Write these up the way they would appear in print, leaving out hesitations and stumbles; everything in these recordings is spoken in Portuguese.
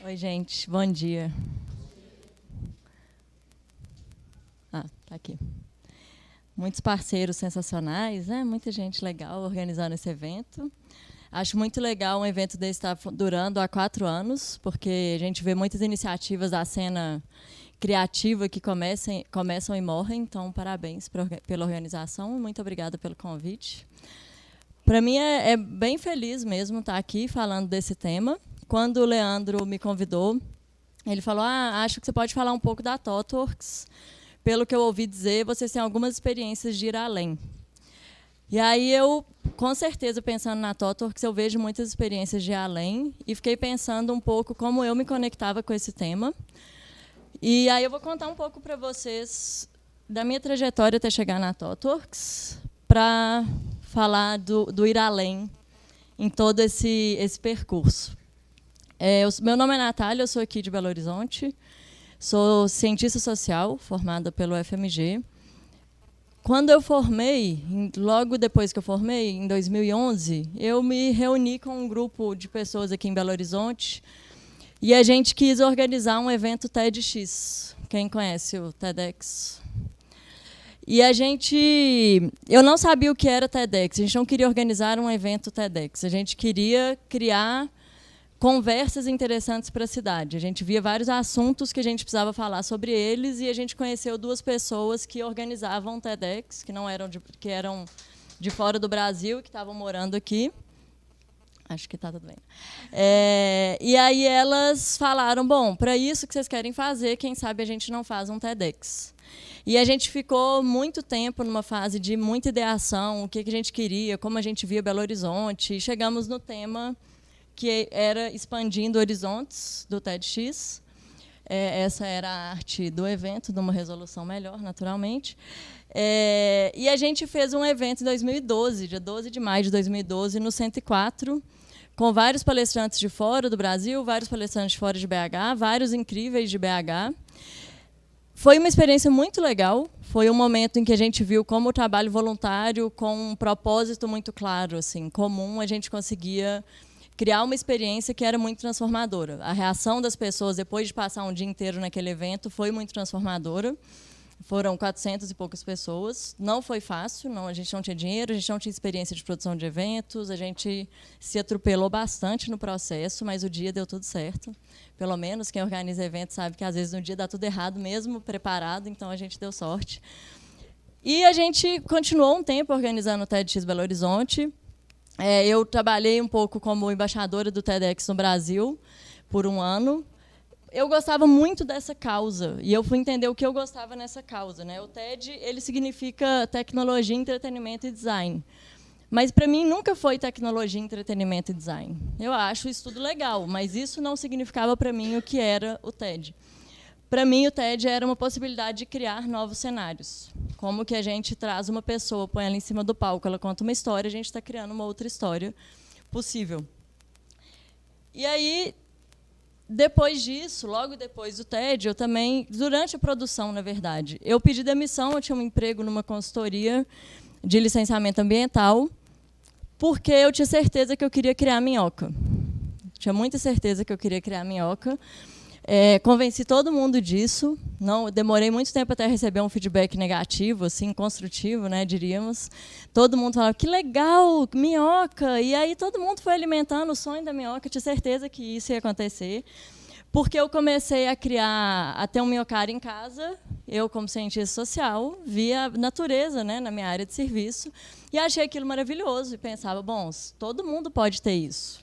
Oi, gente. Bom dia. Tá aqui. Muitos parceiros sensacionais, né? Muita gente legal organizando esse evento. Acho muito legal um evento desse estar durando há 4 anos, porque a gente vê muitas iniciativas da cena criativa que começam e morrem. Então, parabéns pela organização. Muito obrigada pelo convite. Para mim, é bem feliz mesmo estar aqui falando desse tema. Quando o Leandro me convidou, ele falou, acho que você pode falar um pouco da ThoughtWorks. Pelo que eu ouvi dizer, vocês têm algumas experiências de ir além. E aí eu, com certeza, pensando na ThoughtWorks, eu vejo muitas experiências de ir além e fiquei pensando um pouco como eu me conectava com esse tema. E aí eu vou contar um pouco para vocês da minha trajetória até chegar na ThoughtWorks, para falar do ir além em todo esse percurso. Meu nome é Natália, eu sou aqui de Belo Horizonte, sou cientista social, formada pelo FMG. Quando eu formei, logo depois que eu formei, em 2011, eu me reuni com um grupo de pessoas aqui em Belo Horizonte e a gente quis organizar um evento TEDx. Quem conhece o TEDx? E eu não sabia o que era TEDx, a gente não queria organizar um evento TEDx, a gente queria criar conversas interessantes para a cidade. A gente via vários assuntos que a gente precisava falar sobre eles e a gente conheceu 2 pessoas que organizavam TEDx, que eram de fora do Brasil, que estavam morando aqui. Acho que está tudo bem. E aí elas falaram, bom, para isso que vocês querem fazer, quem sabe a gente não faz um TEDx. E a gente ficou muito tempo numa fase de muita ideação, o que a gente queria, como a gente via Belo Horizonte, e chegamos no tema que era Expandindo Horizontes, do TEDx. Essa era a arte do evento, de uma resolução melhor, naturalmente. E a gente fez um evento em 2012, dia 12 de maio de 2012, no 104, com vários palestrantes de fora do Brasil, vários palestrantes de fora de BH, vários incríveis de BH. Foi uma experiência muito legal. Foi um momento em que a gente viu como o trabalho voluntário, com um propósito muito claro, assim, comum, a gente conseguia criar uma experiência que era muito transformadora. A reação das pessoas, depois de passar um dia inteiro naquele evento, foi muito transformadora. Foram 400 e poucas pessoas. Não foi fácil, a gente não tinha dinheiro, a gente não tinha experiência de produção de eventos, a gente se atropelou bastante no processo, mas o dia deu tudo certo. Pelo menos quem organiza eventos sabe que, às vezes, no dia dá tudo errado, mesmo preparado, então a gente deu sorte. E a gente continuou um tempo organizando o TEDx Belo Horizonte. Eu trabalhei um pouco como embaixadora do TEDx no Brasil por 1 ano. Eu gostava muito dessa causa e eu fui entender o que eu gostava nessa causa, né? O TED ele significa tecnologia, entretenimento e design. Mas, para mim, nunca foi tecnologia, entretenimento e design. Eu acho isso tudo legal, mas isso não significava para mim o que era o TED. Para mim, o TED era uma possibilidade de criar novos cenários. Como que a gente traz uma pessoa, põe ela em cima do palco, ela conta uma história, a gente está criando uma outra história possível. E aí, depois disso, logo depois do TED, eu também, durante a produção, na verdade, eu pedi demissão, eu tinha um emprego numa consultoria de licenciamento ambiental, porque eu tinha certeza que eu queria criar minhoca. Tinha muita certeza que eu queria criar minhoca. Convenci todo mundo disso. Demorei muito tempo até receber um feedback negativo, assim, construtivo, né, diríamos. Todo mundo falava, que legal, minhoca. E aí todo mundo foi alimentando o sonho da minhoca. Eu tinha certeza que isso ia acontecer. Porque eu comecei a ter um minhocário em casa. Eu, como cientista social, via a natureza, né, na minha área de serviço. E achei aquilo maravilhoso. E pensava, bom, todo mundo pode ter isso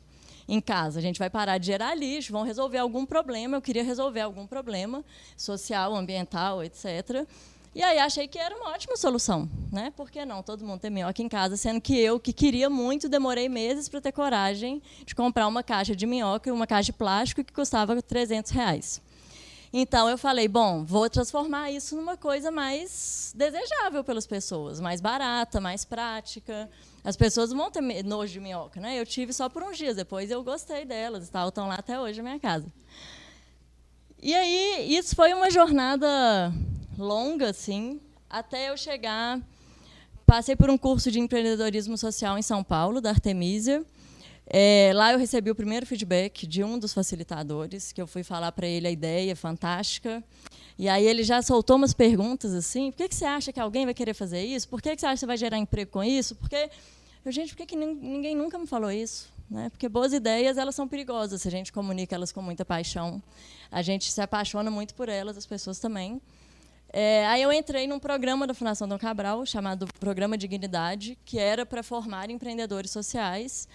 em casa. A gente vai parar de gerar lixo, vão resolver algum problema. Eu queria resolver algum problema social, ambiental, etc. E aí achei que era uma ótima solução, né? Por que não? Todo mundo tem minhoca em casa, sendo que eu, que queria muito, demorei meses para ter coragem de comprar uma caixa de minhoca e uma caixa de plástico que custava R$300. Então eu falei, bom, vou transformar isso numa coisa mais desejável pelas pessoas, mais barata, mais prática. As pessoas não vão ter nojo de minhoca, né? Eu tive só por uns dias, depois eu gostei delas, estão lá até hoje na minha casa. E aí isso foi uma jornada longa, assim, até eu chegar. Passei por um curso de empreendedorismo social em São Paulo, da Artemisia. Lá eu recebi o primeiro feedback de um dos facilitadores, que eu fui falar para ele a ideia fantástica. E aí ele já soltou umas perguntas assim: por que você acha que alguém vai querer fazer isso? Por que você acha que você vai gerar emprego com isso? Gente, por que ninguém nunca me falou isso? Né? Porque boas ideias, elas são perigosas se a gente comunica elas com muita paixão. A gente se apaixona muito por elas, as pessoas também. Aí eu entrei num programa da Fundação Dom Cabral, chamado Programa Dignidade, que era para formar empreendedores sociais.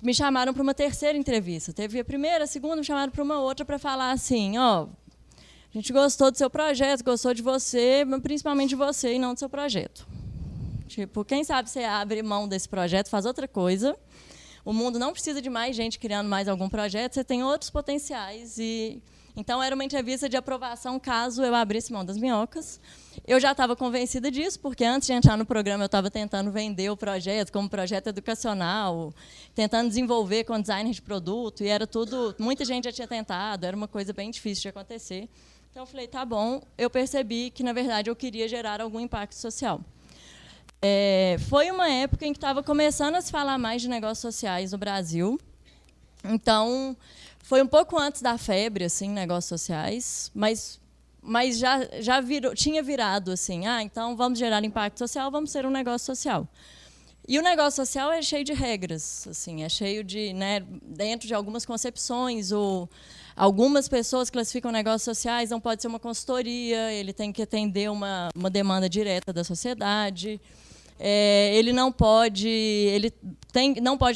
Me chamaram para uma terceira entrevista. Teve a primeira, a segunda, me chamaram para uma outra para falar assim, a gente gostou do seu projeto, gostou de você, mas principalmente de você e não do seu projeto. Tipo, quem sabe você abre mão desse projeto, faz outra coisa. O mundo não precisa de mais gente criando mais algum projeto, você tem outros potenciais. Então, era uma entrevista de aprovação caso eu abrisse mão das minhocas. Eu já estava convencida disso, porque antes de entrar no programa, eu estava tentando vender o projeto como projeto educacional, tentando desenvolver com design de produto, e era tudo, muita gente já tinha tentado, era uma coisa bem difícil de acontecer. Então, eu falei, tá bom, eu percebi que, na verdade, eu queria gerar algum impacto social. Foi uma época em que estava começando a se falar mais de negócios sociais no Brasil. Então, foi um pouco antes da febre, assim, negócios sociais, mas já tinha virado assim, então vamos gerar impacto social, vamos ser um negócio social. E o negócio social é cheio de regras, assim, é cheio de, né, dentro de algumas concepções, algumas pessoas classificam negócios sociais, não pode ser uma consultoria, ele tem que atender uma demanda direta da sociedade. Ele não pode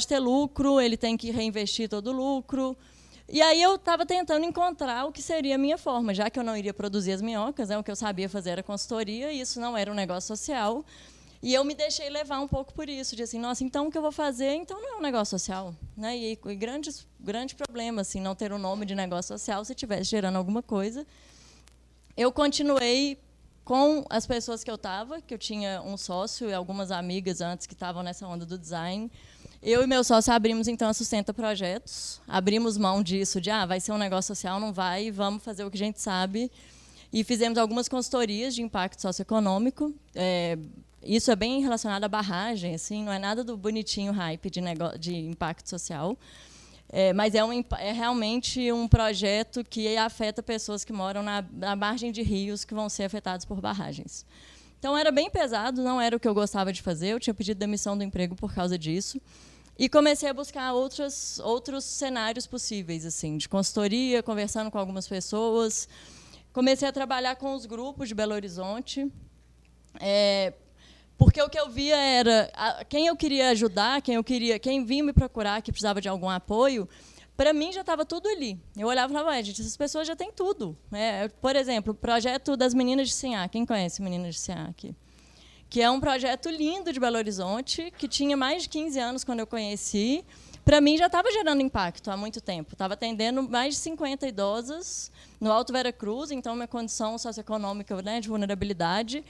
ter lucro, ele tem que reinvestir todo o lucro. E aí eu estava tentando encontrar o que seria a minha forma, já que eu não iria produzir as minhocas, o que eu sabia fazer era consultoria, e isso não era um negócio social. E eu me deixei levar um pouco por isso, de assim, nossa, então o que eu vou fazer, então não é um negócio social. Né? E grande problema, assim, não ter um nome de negócio social se estivesse gerando alguma coisa. Eu continuei com as pessoas que eu tinha um sócio e algumas amigas antes que estavam nessa onda do design. Eu e meu sócio abrimos, então, a Sustenta Projetos. Abrimos mão disso, de vai ser um negócio social, não vai, vamos fazer o que a gente sabe. E fizemos algumas consultorias de impacto socioeconômico. Isso é bem relacionado à barragem, assim, não é nada do bonitinho hype de impacto social. Mas é realmente um projeto que afeta pessoas que moram na margem de rios que vão ser afetados por barragens. Então, era bem pesado, não era o que eu gostava de fazer, eu tinha pedido demissão do emprego por causa disso. E comecei a buscar outros cenários possíveis, assim, de consultoria, conversando com algumas pessoas. Comecei a trabalhar com os grupos de Belo Horizonte, porque o que eu via era quem eu queria ajudar, quem vinha me procurar que precisava de algum apoio, para mim já estava tudo ali. Eu olhava e falava, gente, essas pessoas já têm tudo. Por exemplo, o projeto das Meninas de Sinhá. Quem conhece Meninas de Sinhá aqui? Que é um projeto lindo de Belo Horizonte, que tinha mais de 15 anos quando eu conheci. Para mim, já estava gerando impacto há muito tempo. Estava atendendo mais de 50 idosas no Alto Vera Cruz, então minha condição socioeconômica, né, de vulnerabilidade.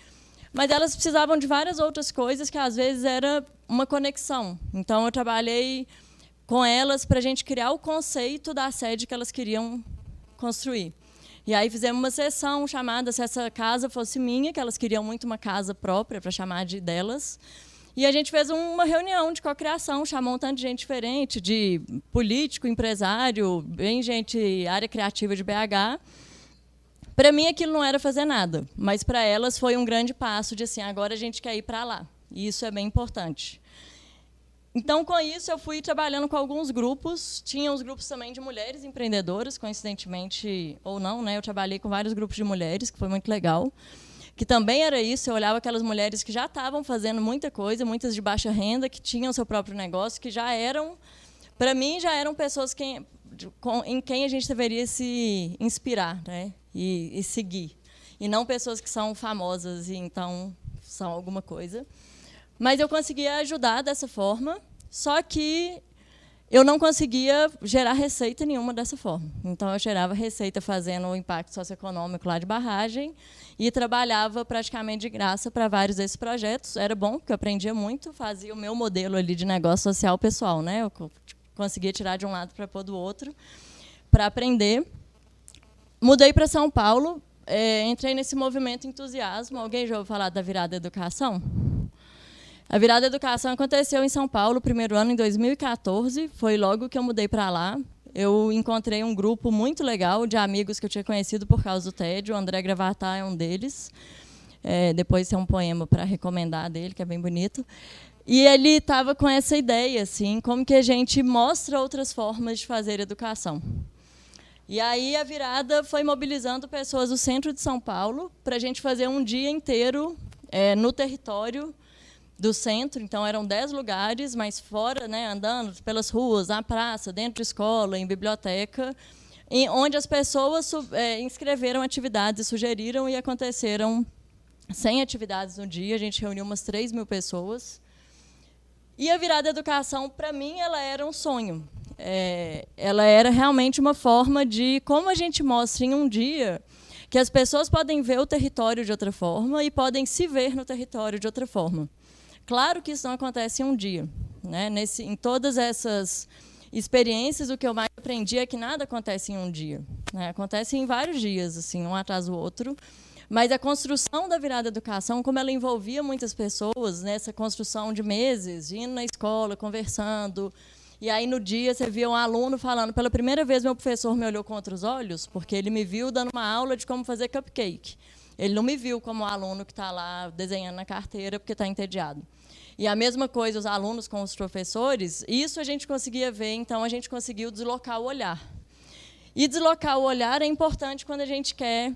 Mas elas precisavam de várias outras coisas que, às vezes, era uma conexão. Então, eu trabalhei com elas para a gente criar o conceito da sede que elas queriam construir. E aí fizemos uma sessão chamada Se Essa Casa Fosse Minha, que elas queriam muito uma casa própria para chamar de delas. E a gente fez uma reunião de cocriação, chamou um tanto de gente diferente, de político, empresário, bem gente, área criativa de BH. Para mim, aquilo não era fazer nada, mas para elas foi um grande passo de assim, agora a gente quer ir para lá. E isso é bem importante. Então, com isso, eu fui trabalhando com alguns grupos. Tinha uns grupos também de mulheres empreendedoras, coincidentemente ou não, né? Eu trabalhei com vários grupos de mulheres, que foi muito legal. Que também era isso, eu olhava aquelas mulheres que já estavam fazendo muita coisa, muitas de baixa renda, que tinham seu próprio negócio, que já eram, para mim, já eram pessoas em quem a gente deveria se inspirar, né? E seguir. e não pessoas que são famosas e então são alguma coisa. Mas eu conseguia ajudar dessa forma, só que eu não conseguia gerar receita nenhuma dessa forma. Então, eu gerava receita fazendo o impacto socioeconômico lá de barragem e trabalhava praticamente de graça para vários desses projetos. Era bom, porque eu aprendia muito, fazia o meu modelo ali de negócio social pessoal, né? Eu conseguia tirar de um lado para pôr do outro, para aprender. Mudei para São Paulo, entrei nesse movimento Entusiasmo. Alguém já ouviu falar da Virada Educação? A Virada Educação aconteceu em São Paulo, primeiro ano, em 2014. Foi logo que eu mudei para lá. Eu encontrei um grupo muito legal de amigos que eu tinha conhecido por causa do TED. O André Gravatar é um deles. Depois tem um poema para recomendar dele, que é bem bonito. E ele estava com essa ideia, assim, como que a gente mostra outras formas de fazer educação. E aí a Virada foi mobilizando pessoas do centro de São Paulo para a gente fazer um dia inteiro no território do centro. Então, eram 10 lugares, mas fora, né, andando pelas ruas, na praça, dentro de escola, em biblioteca, onde as pessoas inscreveram atividades, sugeriram, e aconteceram 100 atividades no dia. A gente reuniu umas 3.000 pessoas. E a Virada Educação, para mim, ela era um sonho. Ela era realmente uma forma de como a gente mostra em um dia que as pessoas podem ver o território de outra forma e podem se ver no território de outra forma. Claro que isso não acontece em um dia, né? Em todas essas experiências, o que eu mais aprendi é que nada acontece em um dia, né? Acontece em vários dias, assim, um atrás do outro. Mas a construção da Virada Educação, como ela envolvia muitas pessoas, nessa construção de meses, indo na escola, conversando, e aí no dia você via um aluno falando: pela primeira vez meu professor me olhou com outros olhos, porque ele me viu dando uma aula de como fazer cupcake. Ele não me viu como o aluno que está lá desenhando na carteira porque está entediado. E a mesma coisa os alunos com os professores, isso a gente conseguia ver, então a gente conseguiu deslocar o olhar. E deslocar o olhar é importante quando a gente quer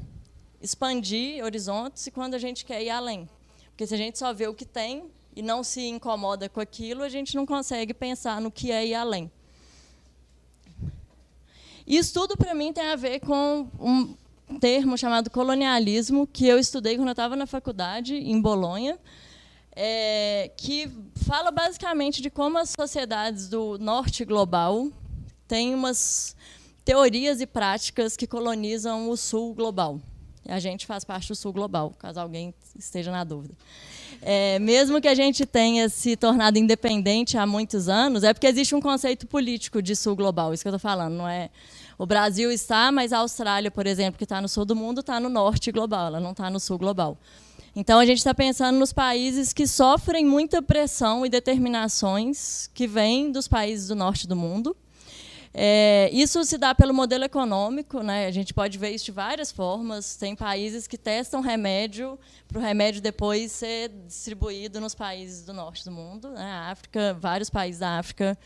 expandir horizontes e quando a gente quer ir além. Porque se a gente só vê o que tem e não se incomoda com aquilo, a gente não consegue pensar no que é ir além. Isso tudo, para mim, tem a ver com um termo chamado colonialismo, que eu estudei quando eu estava na faculdade, em Bolonha, que fala basicamente de como as sociedades do norte global têm umas teorias e práticas que colonizam o sul global. E a gente faz parte do sul global, caso alguém esteja na dúvida. Mesmo que a gente tenha se tornado independente há muitos anos, é porque existe um conceito político de sul global, isso que eu estou falando. Não é, o Brasil está, mas a Austrália, por exemplo, que está no sul do mundo, está no norte global, ela não está no sul global. Então, a gente está pensando nos países que sofrem muita pressão e determinações que vêm dos países do norte do mundo. Isso se dá pelo modelo econômico, né? A gente pode ver isso de várias formas. Tem países que testam remédio para o remédio depois ser distribuído nos países do norte do mundo, né? A África, vários países da África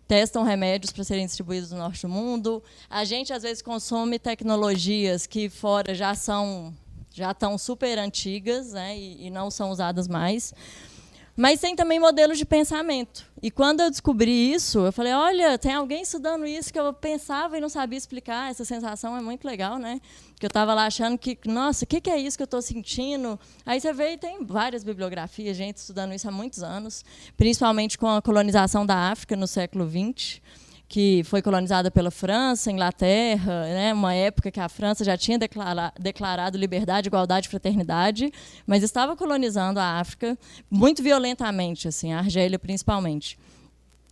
testam remédios para serem distribuídos no norte do mundo. A gente, às vezes, consome tecnologias que fora já estão super antigas, né? E não são usadas mais. Mas tem também modelos de pensamento. E quando eu descobri isso, eu falei: olha, tem alguém estudando isso que eu pensava e não sabia explicar. Essa sensação é muito legal, né? Porque eu estava lá achando que, nossa, o que é isso que eu estou sentindo? Aí você vê e tem várias bibliografias, gente estudando isso há muitos anos, principalmente com a colonização da África no século XX, que foi colonizada pela França, Inglaterra, né, uma época que a França já tinha declarado liberdade, igualdade e fraternidade, mas estava colonizando a África muito violentamente, assim, a Argélia principalmente.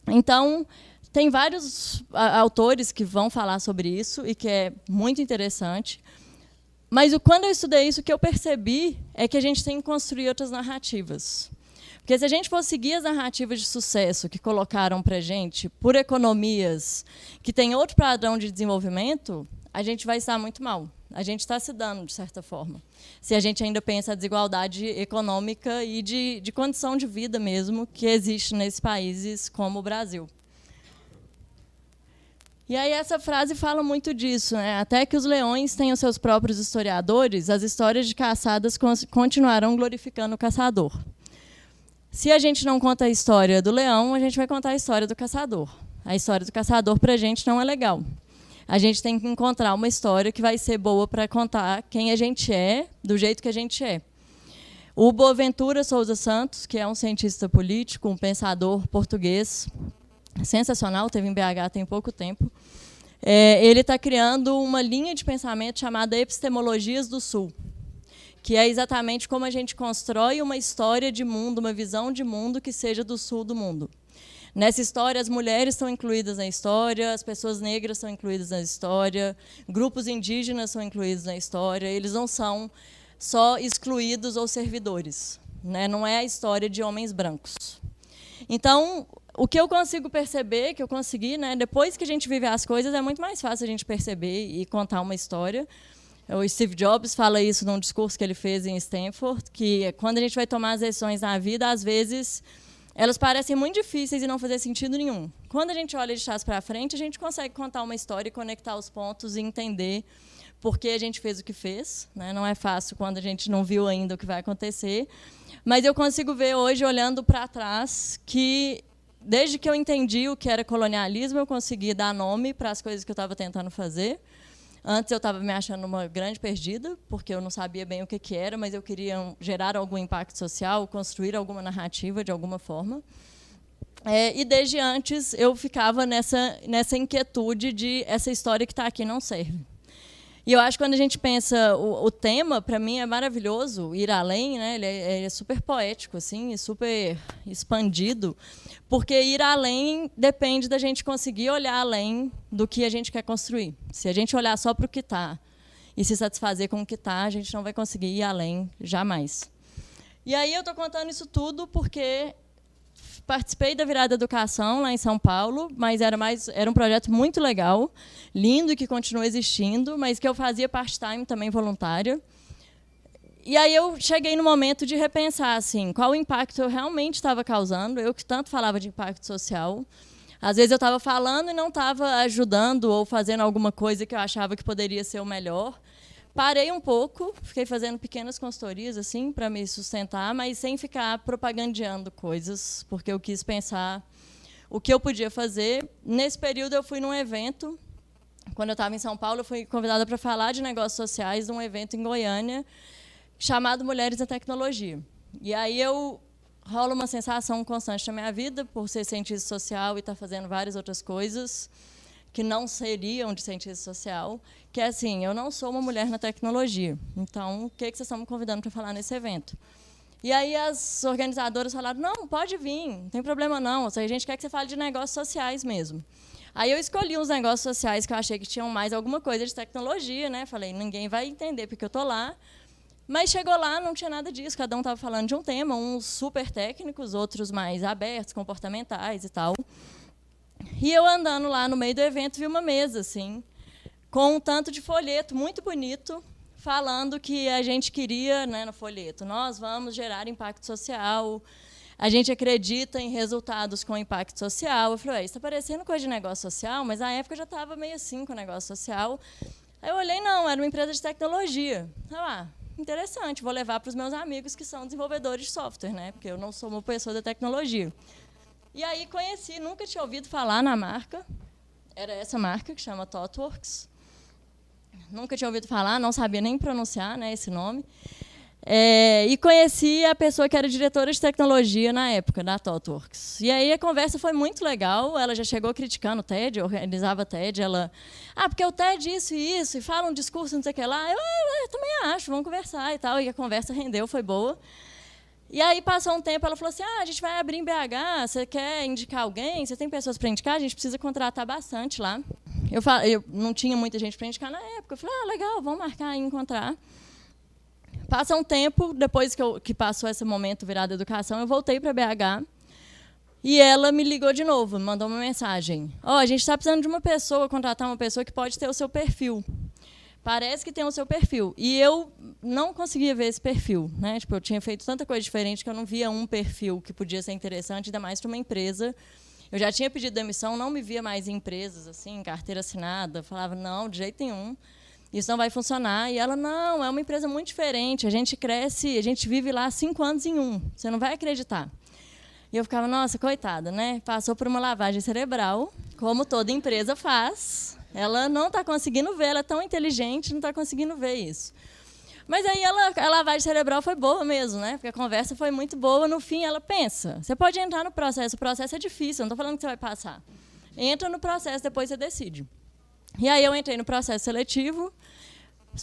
Então, tem vários autores que vão falar sobre isso e que é muito interessante. Mas quando eu estudei isso, o que eu percebi é que a gente tem que construir outras narrativas. Porque se a gente for seguir as narrativas de sucesso que colocaram para a gente por economias que têm outro padrão de desenvolvimento, a gente vai estar muito mal. A gente está se dando, de certa forma. Se a gente ainda pensa a desigualdade econômica e de condição de vida mesmo que existe nesses países como o Brasil. E aí essa frase fala muito disso, né? Até que os leões tenham seus próprios historiadores, as histórias de caçadas continuarão glorificando o caçador. Se a gente não conta a história do leão, a gente vai contar a história do caçador. A história do caçador, para a gente, não é legal. a gente tem que encontrar uma história que vai ser boa para contar quem a gente é, do jeito que a gente é. O Boaventura Souza Santos, que é um cientista político, um pensador português sensacional, teve em BH tem pouco tempo, ele está criando uma linha de pensamento chamada Epistemologias do Sul, que é exatamente como a gente constrói uma história de mundo, uma visão de mundo que seja do sul do mundo. Nessa história, as mulheres estão incluídas na história, as pessoas negras são incluídas na história, grupos indígenas são incluídos na história, eles não são só excluídos ou servidores, né? Não é a história de homens brancos. Então, o que eu consigo perceber, que eu consegui, né, depois que a gente vive as coisas, é muito mais fácil a gente perceber e contar uma história. O Steve Jobs fala isso num discurso que ele fez em Stanford, que quando a gente vai tomar as decisões na vida, às vezes elas parecem muito difíceis e não fazer sentido nenhum. Quando a gente olha de trás para frente, a gente consegue contar uma história e conectar os pontos e entender por que a gente fez o que fez, né? Não é fácil quando a gente não viu ainda o que vai acontecer. Mas eu consigo ver hoje, olhando para trás, que desde que eu entendi o que era colonialismo, eu consegui dar nome para as coisas que eu estava tentando fazer. Antes eu estava me achando uma grande perdida, porque eu não sabia bem o que era, mas eu queria gerar algum impacto social, construir alguma narrativa de alguma forma. E desde antes eu ficava nessa inquietude de essa história que está aqui não serve. E eu acho que quando a gente pensa, o tema, para mim, é maravilhoso, ir além, né? Ele é super poético, assim, super expandido, porque ir além depende da gente conseguir olhar além do que a gente quer construir. Se a gente olhar só para o que está e se satisfazer com o que está, a gente não vai conseguir ir além jamais. E aí eu estou contando isso tudo porque participei da Virada Educação lá em São Paulo, mas era um projeto muito legal, lindo, que continua existindo, mas que eu fazia part-time também voluntária. E aí eu cheguei no momento de repensar assim, qual o impacto eu realmente estava causando, eu que tanto falava de impacto social. Às vezes eu estava falando e não estava ajudando ou fazendo alguma coisa que eu achava que poderia ser o melhor. Parei um pouco, fiquei fazendo pequenas consultorias assim para me sustentar, mas sem ficar propagandeando coisas, porque eu quis pensar o que eu podia fazer. Nesse período eu fui num evento, quando eu estava em São Paulo, eu fui convidada para falar de negócios sociais num evento em Goiânia, chamado Mulheres na Tecnologia. E aí rola uma sensação constante na minha vida, por ser cientista social e estar fazendo várias outras coisas que não seriam de cientista social, que é assim, eu não sou uma mulher na tecnologia, então o que vocês estão me convidando para falar nesse evento? E aí as organizadoras falaram, não, pode vir, não tem problema não, a gente quer que você fale de negócios sociais mesmo. Aí eu escolhi uns negócios sociais que eu achei que tinham mais alguma coisa de tecnologia, né? Falei, ninguém vai entender porque eu estou lá. Mas chegou lá, não tinha nada disso, cada um estava falando de um tema, uns super técnicos, outros mais abertos, comportamentais e tal. E eu andando lá no meio do evento, vi uma mesa, assim, com um tanto de folheto muito bonito, falando que a gente queria, né, no folheto, nós vamos gerar impacto social, a gente acredita em resultados com impacto social. Eu falei, isso está parecendo coisa de negócio social, mas na época eu já estava meio assim com o negócio social. Aí eu olhei, não, era uma empresa de tecnologia. Interessante, vou levar para os meus amigos que são desenvolvedores de software, né, porque eu não sou uma pessoa da tecnologia. E aí conheci, nunca tinha ouvido falar na marca, era essa marca que chama ThoughtWorks. Nunca tinha ouvido falar, não sabia nem pronunciar, né, esse nome. E conheci a pessoa que era diretora de tecnologia na época, da ThoughtWorks. E aí a conversa foi muito legal, ela já chegou criticando o TED, eu organizava TED, ela... porque o TED isso e isso, e fala um discurso, não sei o que lá. Eu também acho, vamos conversar e tal. E a conversa rendeu, foi boa. E aí, passou um tempo, ela falou assim, a gente vai abrir em BH, você quer indicar alguém? Você tem pessoas para indicar? A gente precisa contratar bastante lá. Eu não tinha muita gente para indicar na época. Eu falei, legal, vamos marcar e encontrar. Passa um tempo, depois que passou esse momento Virada Educação, eu voltei para BH e ela me ligou de novo, me mandou uma mensagem. A gente está precisando de uma pessoa, contratar uma pessoa que pode ter o seu perfil. Parece que tem o seu perfil. E eu não conseguia ver esse perfil, né? Tipo, eu tinha feito tanta coisa diferente que eu não via um perfil que podia ser interessante, ainda mais para uma empresa. Eu já tinha pedido demissão, não me via mais em empresas, assim, carteira assinada. Falava, não, de jeito nenhum, isso não vai funcionar. E ela, não, é uma empresa muito diferente, a gente cresce, a gente vive lá 5 anos em 1, você não vai acreditar. E eu ficava, nossa, coitada, né? Passou por uma lavagem cerebral, como toda empresa faz, Ela não está conseguindo ver, ela é tão inteligente, não está conseguindo ver isso. Mas aí a lavagem cerebral foi boa mesmo, né? Porque a conversa foi muito boa. No fim, ela pensa, você pode entrar no processo, o processo é difícil, eu não estou falando que você vai passar. Entra no processo, depois você decide. E aí eu entrei no processo seletivo,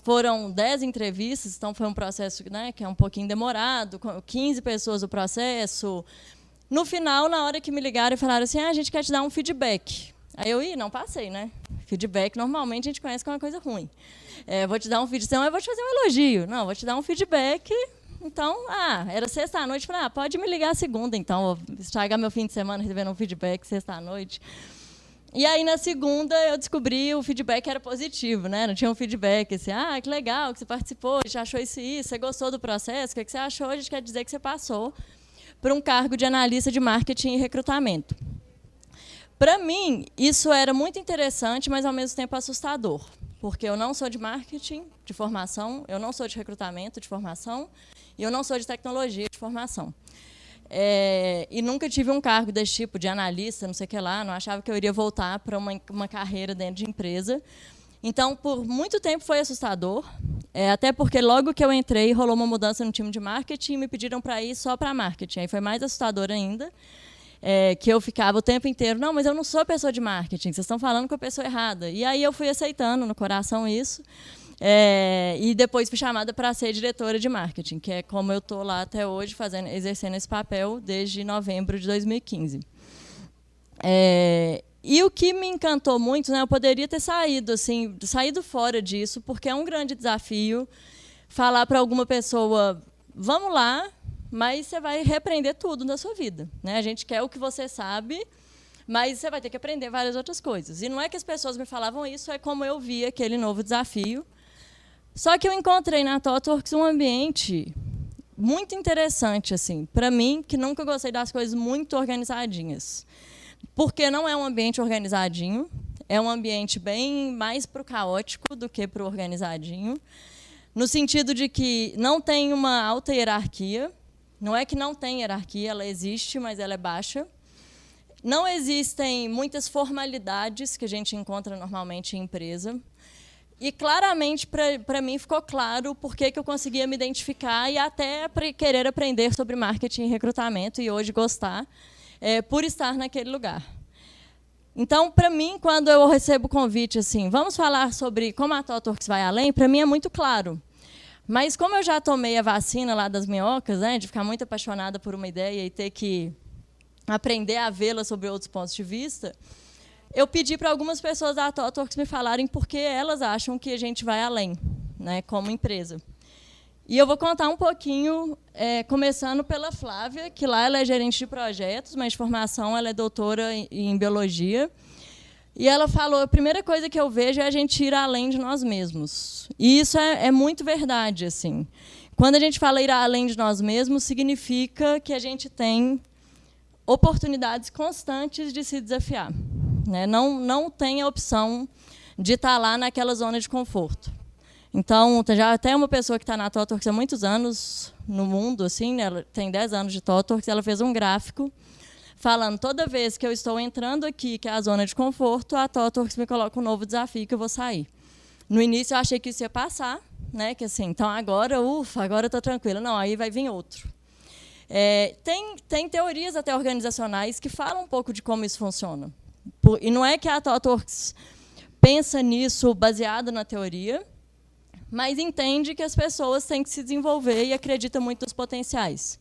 foram 10 entrevistas, então foi um processo, né, que é um pouquinho demorado, 15 pessoas o processo. No final, na hora que me ligaram e falaram assim, a gente quer te dar um feedback. Aí eu, não passei, né? Feedback, normalmente, a gente conhece que é uma coisa ruim. Vou te dar um feedback, então eu vou te fazer um elogio. Não, vou te dar um feedback. Então, era sexta-noite, falei, pode me ligar segunda, então, vou estragar meu fim de semana recebendo um feedback sexta-noite. E aí, na segunda, eu descobri o feedback era positivo, né? Não tinha um feedback assim, que legal que você participou, já achou isso e isso, você gostou do processo, o que você achou? A gente quer dizer que você passou para um cargo de analista de marketing e recrutamento. Para mim, isso era muito interessante, mas, ao mesmo tempo, assustador, porque eu não sou de marketing de formação, eu não sou de recrutamento de formação e eu não sou de tecnologia de formação. E nunca tive um cargo desse tipo, de analista, não sei o que lá, não achava que eu iria voltar para uma carreira dentro de empresa. Então, por muito tempo foi assustador, até porque logo que eu entrei, rolou uma mudança no time de marketing e me pediram para ir só para marketing. Aí foi mais assustador ainda, que eu ficava o tempo inteiro, não, mas eu não sou pessoa de marketing, vocês estão falando com a pessoa errada. E aí eu fui aceitando no coração isso, e depois fui chamada para ser diretora de marketing, que é como eu estou lá até hoje, exercendo esse papel desde novembro de 2015. E o que me encantou muito, né, eu poderia ter saído fora disso, porque é um grande desafio falar para alguma pessoa, vamos lá, mas você vai reaprender tudo na sua vida, né? A gente quer o que você sabe, mas você vai ter que aprender várias outras coisas. E não é que as pessoas me falavam isso, é como eu via aquele novo desafio. Só que eu encontrei na ThoughtWorks um ambiente muito interessante, assim, para mim, que nunca gostei das coisas muito organizadinhas. Porque não é um ambiente organizadinho, é um ambiente bem mais para o caótico do que para o organizadinho, no sentido de que não tem uma alta hierarquia. Não é que não tem hierarquia, ela existe, mas ela é baixa. Não existem muitas formalidades que a gente encontra normalmente em empresa. E, claramente, para mim, ficou claro por que eu conseguia me identificar e até querer aprender sobre marketing e recrutamento e hoje gostar, por estar naquele lugar. Então, para mim, quando eu recebo o convite, assim, vamos falar sobre como a ThoughtWorks vai além, para mim é muito claro. Mas, como eu já tomei a vacina lá das minhocas, né, de ficar muito apaixonada por uma ideia e ter que aprender a vê-la sobre outros pontos de vista, eu pedi para algumas pessoas da ThoughtWorks me falarem por que elas acham que a gente vai além, né, como empresa. E eu vou contar um pouquinho, começando pela Flávia, que lá ela é gerente de projetos, mas de formação ela é doutora em biologia. E ela falou, a primeira coisa que eu vejo é a gente ir além de nós mesmos. E isso é muito verdade, assim. Quando a gente fala ir além de nós mesmos, significa que a gente tem oportunidades constantes de se desafiar, né? Não tem a opção de estar lá naquela zona de conforto. Então, já até uma pessoa que está na ThoughtWorks há muitos anos no mundo, assim, né, ela tem 10 anos de ThoughtWorks, ela fez um gráfico falando, toda vez que eu estou entrando aqui, que é a zona de conforto, a ThoughtWorks me coloca um novo desafio que eu vou sair. No início, eu achei que isso ia passar, né, que assim, então agora, ufa, agora eu estou tranquila. Não, aí vai vir outro. Tem teorias até organizacionais que falam um pouco de como isso funciona. E não é que a ThoughtWorks pensa nisso baseado na teoria, mas entende que as pessoas têm que se desenvolver e acredita muito nos potenciais.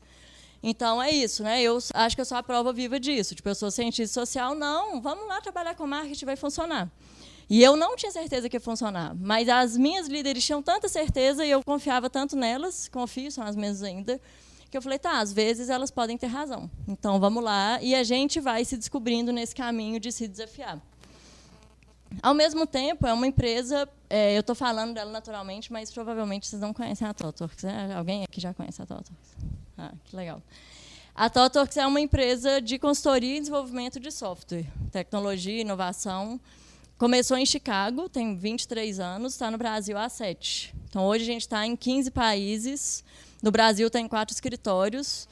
Então, é isso, né? Eu acho que eu sou a prova viva disso. Tipo, eu sou cientista social, não, vamos lá trabalhar com marketing, vai funcionar. E eu não tinha certeza que ia funcionar, mas as minhas líderes tinham tanta certeza e eu confiava tanto nelas, confio, são as mesmas ainda, que eu falei, tá, às vezes elas podem ter razão. Então, vamos lá, e a gente vai se descobrindo nesse caminho de se desafiar. Ao mesmo tempo, é uma empresa, eu estou falando dela naturalmente, mas provavelmente vocês não conhecem a ThoughtWorks. Né? Alguém aqui já conhece a ThoughtWorks? Que legal. A ThoughtWorks é uma empresa de consultoria e desenvolvimento de software, tecnologia e inovação. Começou em Chicago, tem 23 anos, está no Brasil há 7. Então, hoje a gente está em 15 países. No Brasil tem 4 escritórios.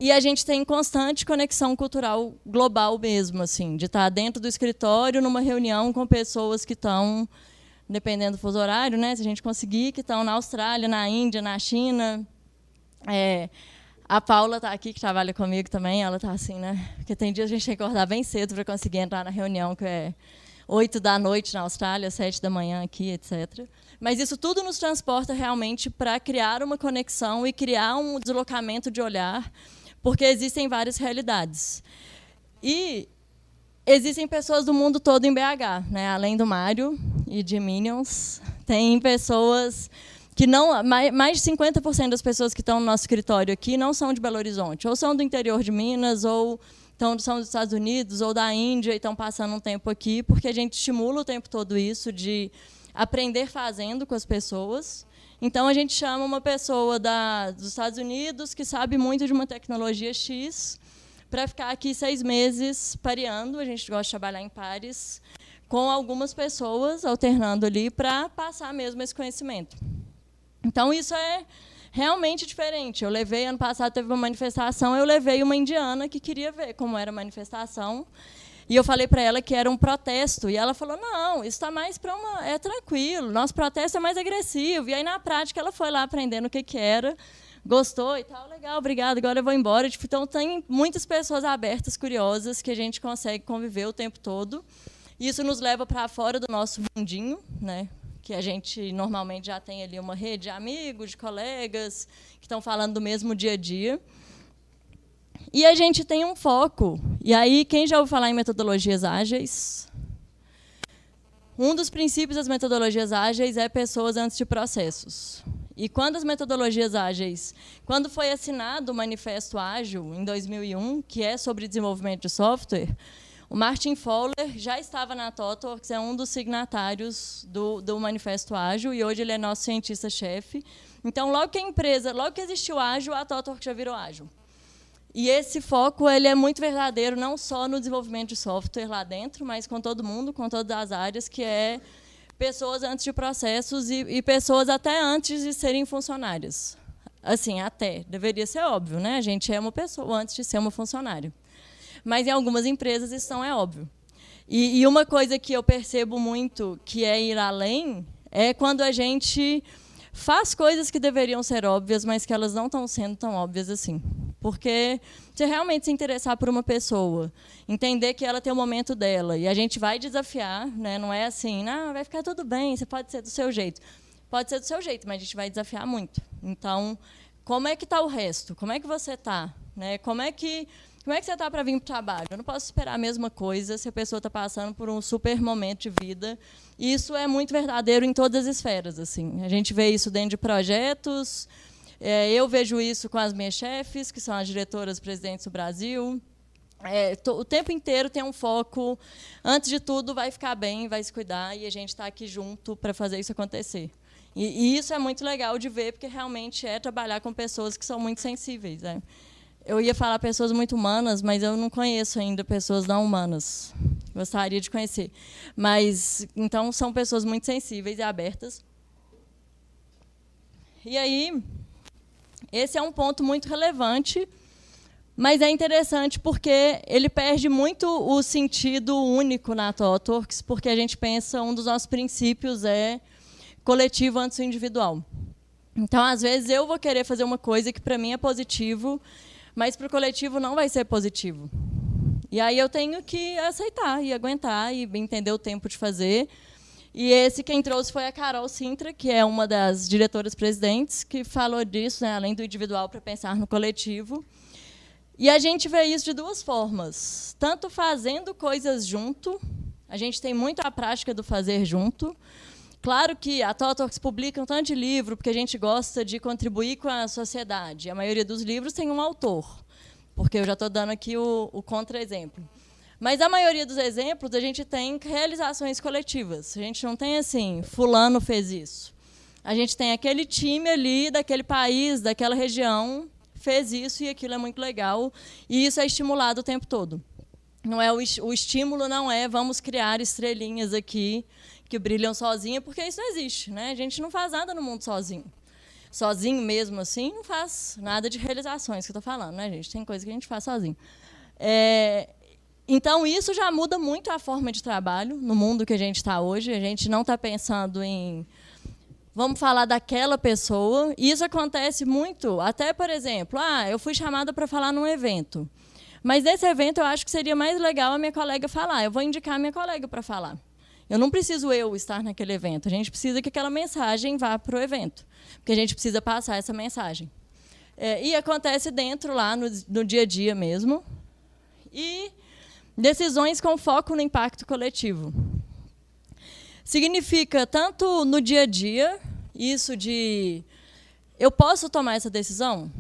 E a gente tem constante conexão cultural global mesmo, assim, de estar dentro do escritório, numa reunião com pessoas que estão, dependendo do fuso horário, né, se a gente conseguir, que estão na Austrália, na Índia, na China. A Paula está aqui, que trabalha comigo também, ela está assim, né? Porque tem dias a gente tem que acordar bem cedo para conseguir entrar na reunião, que é 8 da noite na Austrália, 7 da manhã aqui, etc. Mas isso tudo nos transporta realmente para criar uma conexão e criar um deslocamento de olhar, porque existem várias realidades. E existem pessoas do mundo todo em BH, né? Além do Mário e de Minions, tem pessoas que não, mais de 50% das pessoas que estão no nosso escritório aqui não são de Belo Horizonte, ou são do interior de Minas, ou são dos Estados Unidos, ou da Índia, e estão passando um tempo aqui, porque a gente estimula o tempo todo isso de aprender fazendo com as pessoas. Então, a gente chama uma pessoa dos Estados Unidos que sabe muito de uma tecnologia X para ficar aqui 6 meses pareando. A gente gosta de trabalhar em pares com algumas pessoas, alternando ali, para passar mesmo esse conhecimento. Então, isso é realmente diferente. Eu levei, ano passado, teve uma manifestação, eu levei uma indiana que queria ver como era a manifestação. E eu falei para ela que era um protesto. E ela falou, não, isso está mais para uma... É tranquilo, nosso protesto é mais agressivo. E aí, na prática, ela foi lá aprendendo o que era, gostou e tal, legal, obrigada, agora eu vou embora. Tipo, então, tem muitas pessoas abertas, curiosas, que a gente consegue conviver o tempo todo. E isso nos leva para fora do nosso mundinho, né? Que a gente normalmente já tem ali uma rede de amigos, de colegas, que estão falando do mesmo dia a dia. E a gente tem um foco. E aí, quem já ouviu falar em metodologias ágeis? Um dos princípios das metodologias ágeis é pessoas antes de processos. E quando as metodologias ágeis... Quando foi assinado o Manifesto Ágil, em 2001, que é sobre desenvolvimento de software, o Martin Fowler já estava na ThoughtWorks, é um dos signatários do Manifesto Ágil, e hoje ele é nosso cientista-chefe. Então, logo que existiu ágil, a ThoughtWorks já virou ágil. E esse foco ele é muito verdadeiro, não só no desenvolvimento de software lá dentro, mas com todo mundo, com todas as áreas, que é pessoas antes de processos e pessoas até antes de serem funcionárias. Assim, até. Deveria ser óbvio, né? A gente é uma pessoa antes de ser uma funcionária. Mas, em algumas empresas, isso não é óbvio. E uma coisa que eu percebo muito, que é ir além, é quando a gente faz coisas que deveriam ser óbvias, mas que elas não estão sendo tão óbvias assim. Porque se realmente se interessar por uma pessoa, entender que ela tem o momento dela, e a gente vai desafiar, né? Não é assim, não, vai ficar tudo bem, você pode ser do seu jeito. Pode ser do seu jeito, mas a gente vai desafiar muito. Então, como é que está o resto? Como é que você está? Né? Como é que você está para vir para o trabalho? Eu não posso esperar a mesma coisa se a pessoa está passando por um super momento de vida. E isso é muito verdadeiro em todas as esferas. Assim. A gente vê isso dentro de projetos. Eu vejo isso com as minhas chefes, que são as diretoras presidentes do Brasil. O tempo inteiro tem um foco. Antes de tudo, vai ficar bem, vai se cuidar, e a gente está aqui junto para fazer isso acontecer. E isso é muito legal de ver, porque realmente é trabalhar com pessoas que são muito sensíveis. Né? Eu ia falar pessoas muito humanas, mas eu não conheço ainda pessoas não humanas. Gostaria de conhecer. Mas, então, são pessoas muito sensíveis e abertas. E aí, esse é um ponto muito relevante, mas é interessante porque ele perde muito o sentido único na ThoughtWorks, porque a gente pensa, um dos nossos princípios é coletivo antes do individual. Então, às vezes, eu vou querer fazer uma coisa que, para mim, é positivo, mas para o coletivo não vai ser positivo. E aí eu tenho que aceitar e aguentar e entender o tempo de fazer. E quem trouxe foi a Carol Sintra, que é uma das diretoras presidentes, que falou disso, né, além do individual, para pensar no coletivo. E a gente vê isso de duas formas. Tanto fazendo coisas junto, a gente tem muito a prática do fazer junto. Claro que a ThoughtWorks publica um tanto de livro, porque a gente gosta de contribuir com a sociedade. A maioria dos livros tem um autor, porque eu já estou dando aqui o contra-exemplo. Mas a maioria dos exemplos, a gente tem realizações coletivas. A gente não tem assim, fulano fez isso. A gente tem aquele time ali, daquele país, daquela região, fez isso, e aquilo é muito legal. E isso é estimulado o tempo todo. Não é o estímulo não é vamos criar estrelinhas aqui que brilham sozinha, porque isso não existe. Né? A gente não faz nada no mundo sozinho. sozinho mesmo assim, não faz nada de realizações que eu estou falando, né, gente? Tem coisa que a gente faz sozinho. Então, isso já muda muito a forma de trabalho no mundo que a gente está hoje. A gente não está pensando em... Vamos falar daquela pessoa. E isso acontece muito, até, por exemplo, eu fui chamada para falar num evento. Mas nesse evento eu acho que seria mais legal a minha colega falar. Eu vou indicar a minha colega para falar. Eu não preciso eu estar naquele evento. A gente precisa que aquela mensagem vá para o evento. Porque a gente precisa passar essa mensagem. E acontece dentro, lá, no dia a dia mesmo. E decisões com foco no impacto coletivo. Significa, tanto no dia a dia, isso de... Eu posso tomar essa decisão?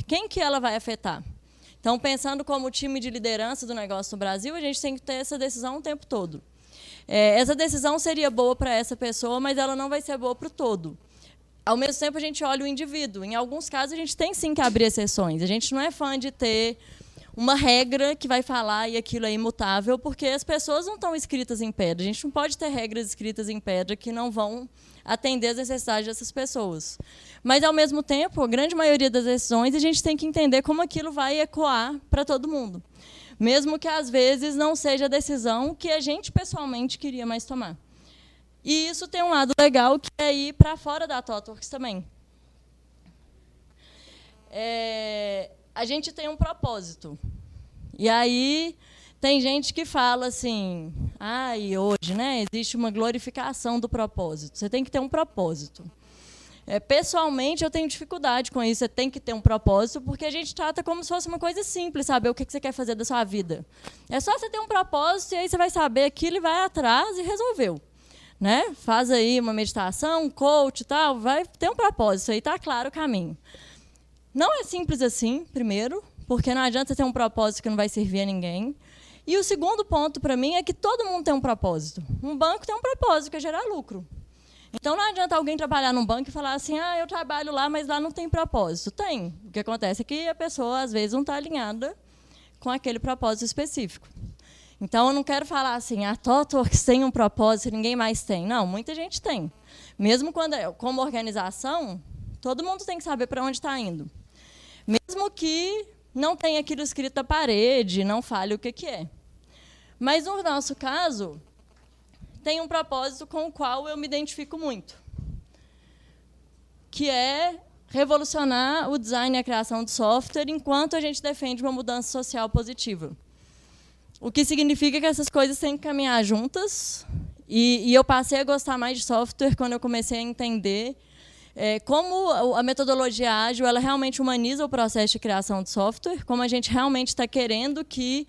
Quem que ela vai afetar? Então, pensando como time de liderança do negócio no Brasil, a gente tem que ter essa decisão o tempo todo. Essa decisão seria boa para essa pessoa, mas ela não vai ser boa para o todo. Ao mesmo tempo, a gente olha o indivíduo. Em alguns casos, a gente tem sim que abrir exceções. A gente não é fã de ter uma regra que vai falar e aquilo é imutável, porque as pessoas não estão escritas em pedra. A gente não pode ter regras escritas em pedra que não vão atender às necessidades dessas pessoas. Mas, ao mesmo tempo, a grande maioria das decisões, a gente tem que entender como aquilo vai ecoar para todo mundo. Mesmo que, às vezes, não seja a decisão que a gente, pessoalmente, queria mais tomar. E isso tem um lado legal, que é ir para fora da ThoughtWorks também. A gente tem um propósito. E aí tem gente que fala assim, e hoje, né, existe uma glorificação do propósito. Você tem que ter um propósito. Pessoalmente, eu tenho dificuldade com isso. Você tem que ter um propósito, porque a gente trata como se fosse uma coisa simples, saber o que você quer fazer da sua vida. É só você ter um propósito, e aí você vai saber aquilo e vai atrás e resolveu. Né? Faz aí uma meditação, um coach e tal, vai ter um propósito, aí está claro o caminho. Não é simples assim, primeiro, porque não adianta você ter um propósito que não vai servir a ninguém. E o segundo ponto, para mim, é que todo mundo tem um propósito. Um banco tem um propósito, que é gerar lucro. Então, não adianta alguém trabalhar num banco e falar assim, eu trabalho lá, mas lá não tem propósito. Tem. O que acontece é que a pessoa, às vezes, não está alinhada com aquele propósito específico. Então, eu não quero falar assim, a ThoughtWorks tem um propósito e ninguém mais tem. Não, muita gente tem. Mesmo quando, como organização, todo mundo tem que saber para onde está indo. Mesmo que não tenha aquilo escrito na parede, não fale o que é. Mas, no nosso caso, tem um propósito com o qual eu me identifico muito, que é revolucionar o design e a criação de software enquanto a gente defende uma mudança social positiva. O que significa que essas coisas têm que caminhar juntas. E eu passei a gostar mais de software quando eu comecei a entender como a metodologia ágil ela realmente humaniza o processo de criação de software, como a gente realmente está querendo que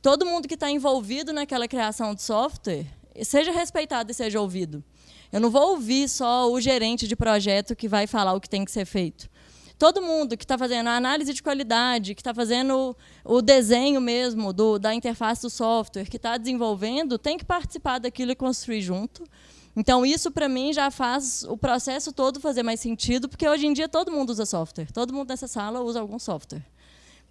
todo mundo que está envolvido naquela criação de software seja respeitado e seja ouvido. Eu não vou ouvir só o gerente de projeto que vai falar o que tem que ser feito. Todo mundo que está fazendo a análise de qualidade, que está fazendo o desenho mesmo da interface do software, que está desenvolvendo, tem que participar daquilo e construir junto. Então, isso, para mim, já faz o processo todo fazer mais sentido, porque, hoje em dia, todo mundo usa software. Todo mundo nessa sala usa algum software.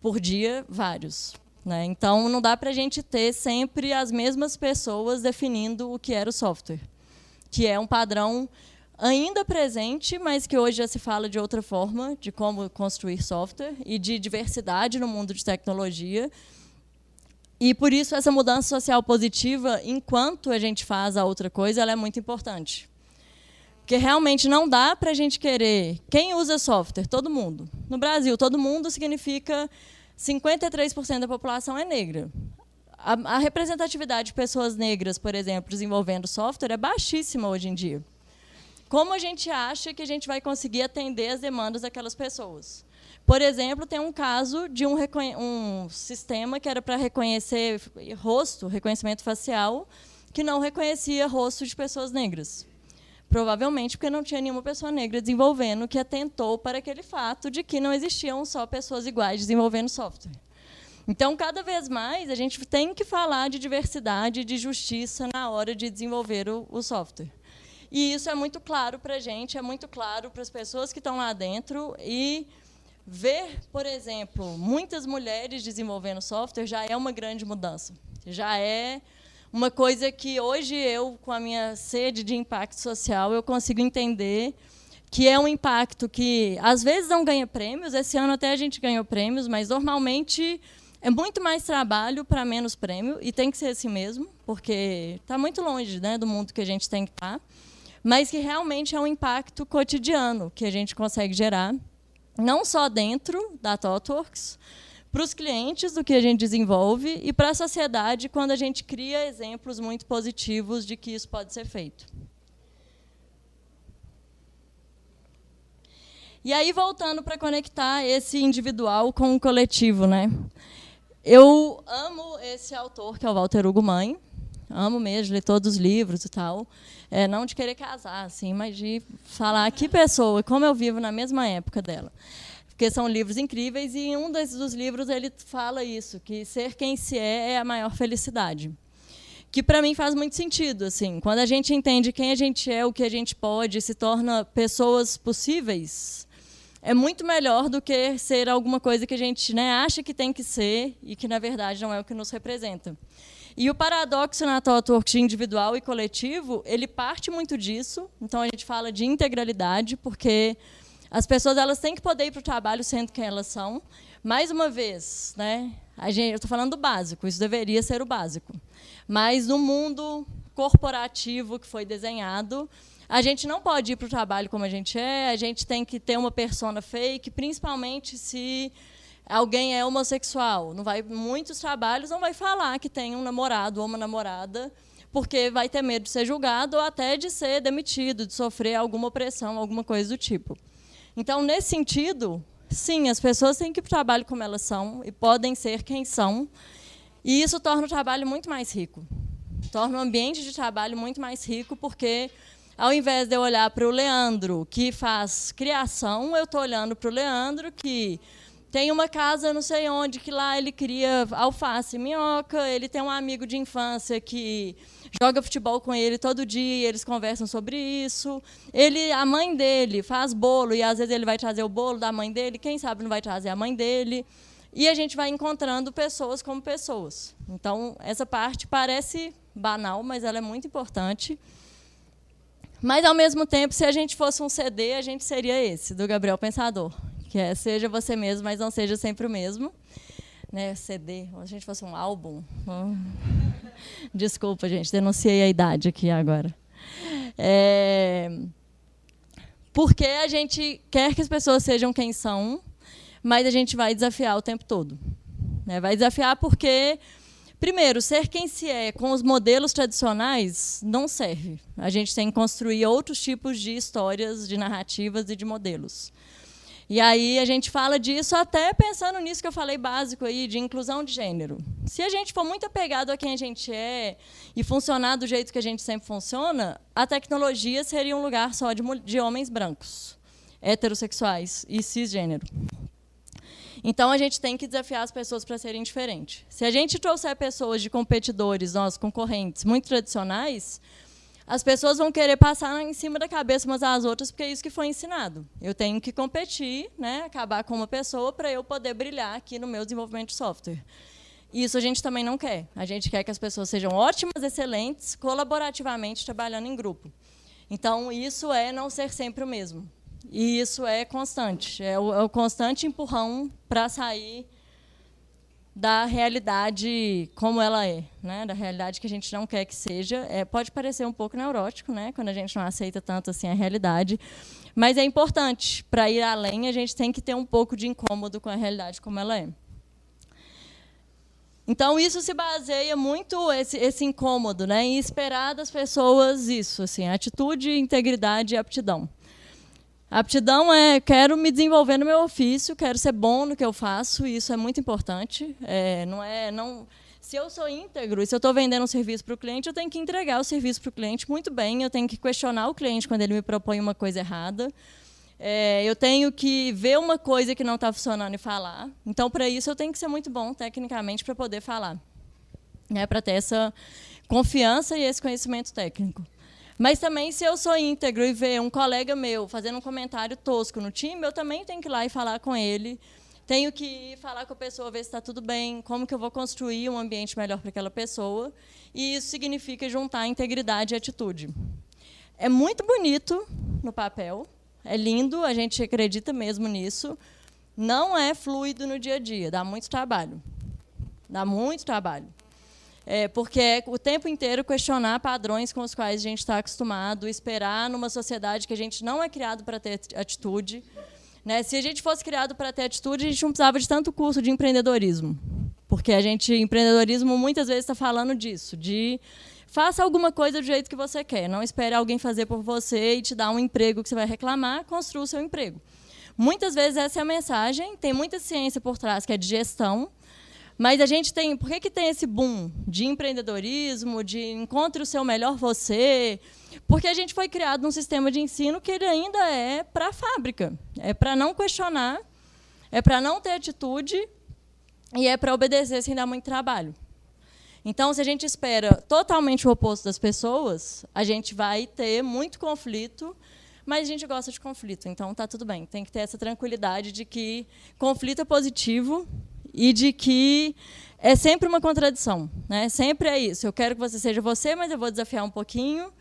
Por dia, vários. Né? Então, não dá para a gente ter sempre as mesmas pessoas definindo o que era o software, que é um padrão ainda presente, mas que hoje já se fala de outra forma, de como construir software e de diversidade no mundo de tecnologia. E, por isso, essa mudança social positiva, enquanto a gente faz a outra coisa, ela é muito importante. Porque, realmente, não dá para a gente querer... Quem usa software? Todo mundo. No Brasil, todo mundo significa 53% da população é negra. A representatividade de pessoas negras, por exemplo, desenvolvendo software, é baixíssima hoje em dia. Como a gente acha que a gente vai conseguir atender as demandas daquelas pessoas? Por exemplo, tem um caso de um sistema que era para reconhecer rosto, reconhecimento facial, que não reconhecia rosto de pessoas negras. Provavelmente porque não tinha nenhuma pessoa negra desenvolvendo que atentou para aquele fato de que não existiam só pessoas iguais desenvolvendo software. Então, cada vez mais, a gente tem que falar de diversidade e de justiça na hora de desenvolver o software. E isso é muito claro para a gente, é muito claro para as pessoas que estão lá dentro. E ver, por exemplo, muitas mulheres desenvolvendo software já é uma grande mudança. Já é uma coisa que hoje eu, com a minha sede de impacto social, eu consigo entender que é um impacto que, às vezes, não ganha prêmios. Esse ano até a gente ganhou prêmios, mas, normalmente, é muito mais trabalho para menos prêmio, e tem que ser assim mesmo, porque está muito longe, né, do mundo que a gente tem que estar, mas que realmente é um impacto cotidiano que a gente consegue gerar, não só dentro da ThoughtWorks, para os clientes do que a gente desenvolve e para a sociedade quando a gente cria exemplos muito positivos de que isso pode ser feito. E aí, voltando para conectar esse individual com o coletivo, né? Eu amo esse autor, que é o Walter Hugo Mãe, amo mesmo, ler todos os livros e tal, não de querer casar, assim, mas de falar que pessoa, como eu vivo na mesma época dela. Porque são livros incríveis, e em um dos livros ele fala isso, que ser quem se é a maior felicidade. Que, para mim, faz muito sentido. Assim, quando a gente entende quem a gente é, o que a gente pode, se torna pessoas possíveis, é muito melhor do que ser alguma coisa que a gente, né, acha que tem que ser e que, na verdade, não é o que nos representa. E o paradoxo na ThoughtWorks individual e coletivo, ele parte muito disso. Então, a gente fala de integralidade, porque as pessoas, elas têm que poder ir para o trabalho sendo quem elas são. Mais uma vez, né, eu estou falando do básico, isso deveria ser o básico. Mas, no mundo corporativo que foi desenhado, a gente não pode ir para o trabalho como a gente tem que ter uma persona fake, principalmente se alguém é homossexual. Muitos trabalhos não vai falar que tem um namorado ou uma namorada, porque vai ter medo de ser julgado ou até de ser demitido, de sofrer alguma opressão, alguma coisa do tipo. Então, nesse sentido, sim, as pessoas têm que ir para o trabalho como elas são e podem ser quem são, e isso torna o trabalho muito mais rico. Torna o ambiente de trabalho muito mais rico, porque, ao invés de eu olhar para o Leandro, que faz criação, eu estou olhando para o Leandro, que tem uma casa não sei onde, que lá ele cria alface e minhoca, ele tem um amigo de infância que joga futebol com ele todo dia, eles conversam sobre isso. A mãe dele faz bolo, e às vezes ele vai trazer o bolo da mãe dele, quem sabe não vai trazer a mãe dele. E a gente vai encontrando pessoas como pessoas. Então, essa parte parece banal, mas ela é muito importante. Mas, ao mesmo tempo, se a gente fosse um CD, a gente seria esse, do Gabriel Pensador, que é seja você mesmo, mas não seja sempre o mesmo. Né, CD, se a gente fosse um álbum. Desculpa, gente, denunciei a idade aqui agora. Porque a gente quer que as pessoas sejam quem são, mas a gente vai desafiar o tempo todo. Né? Vai desafiar porque, primeiro, ser quem se é com os modelos tradicionais não serve. A gente tem que construir outros tipos de histórias, de narrativas e de modelos. E aí a gente fala disso até pensando nisso que eu falei básico aí, de inclusão de gênero. Se a gente for muito apegado a quem a gente é e funcionar do jeito que a gente sempre funciona, a tecnologia seria um lugar só de homens brancos, heterossexuais e cisgênero. Então, a gente tem que desafiar as pessoas para serem diferentes. Se a gente trouxer pessoas de competidores, nossos concorrentes, muito tradicionais, as pessoas vão querer passar em cima da cabeça umas às outras, porque é isso que foi ensinado. Eu tenho que competir, né, acabar com uma pessoa para eu poder brilhar aqui no meu desenvolvimento de software. Isso a gente também não quer. A gente quer que as pessoas sejam ótimas, excelentes, colaborativamente, trabalhando em grupo. Então, isso é não ser sempre o mesmo. E isso é constante. É o constante empurrão para sair da realidade como ela é, né? Da realidade que a gente não quer que seja. Pode parecer um pouco neurótico, né? Quando a gente não aceita tanto assim a realidade, mas é importante. Para ir além, a gente tem que ter um pouco de incômodo com a realidade como ela é. Então, isso se baseia muito, esse incômodo, né? Em esperar das pessoas isso, assim, atitude, integridade e aptidão. A aptidão quero me desenvolver no meu ofício, quero ser bom no que eu faço, e isso é muito importante. Se eu sou íntegro e se eu estou vendendo um serviço para o cliente, eu tenho que entregar o serviço para o cliente muito bem, eu tenho que questionar o cliente quando ele me propõe uma coisa errada, eu tenho que ver uma coisa que não está funcionando e falar. Então, para isso, eu tenho que ser muito bom tecnicamente para poder falar, né, para ter essa confiança e esse conhecimento técnico. Mas também, se eu sou íntegro e ver um colega meu fazendo um comentário tosco no time, eu também tenho que ir lá e falar com ele. Tenho que ir falar com a pessoa, ver se está tudo bem, como que eu vou construir um ambiente melhor para aquela pessoa. E isso significa juntar integridade e atitude. É muito bonito no papel, é lindo, a gente acredita mesmo nisso. Não é fluido no dia a dia, dá muito trabalho. Dá muito trabalho. Porque é o tempo inteiro questionar padrões com os quais a gente está acostumado, esperar numa sociedade que a gente não é criado para ter atitude. Né? Se a gente fosse criado para ter atitude, a gente não precisava de tanto curso de empreendedorismo. Porque empreendedorismo muitas vezes está falando disso, de faça alguma coisa do jeito que você quer, não espere alguém fazer por você e te dar um emprego que você vai reclamar, construa o seu emprego. Muitas vezes essa é a mensagem, tem muita ciência por trás, que é de gestão, mas a gente tem... Por que tem esse boom de empreendedorismo, de encontre o seu melhor você? Porque a gente foi criado num sistema de ensino que ele ainda é para a fábrica. É para não questionar, é para não ter atitude e é para obedecer sem dar muito trabalho. Então, se a gente espera totalmente o oposto das pessoas, a gente vai ter muito conflito, mas a gente gosta de conflito, então está tudo bem. Tem que ter essa tranquilidade de que conflito é positivo e de que é sempre uma contradição. Né? Sempre é isso. Eu quero que você seja você, mas eu vou desafiar um pouquinho.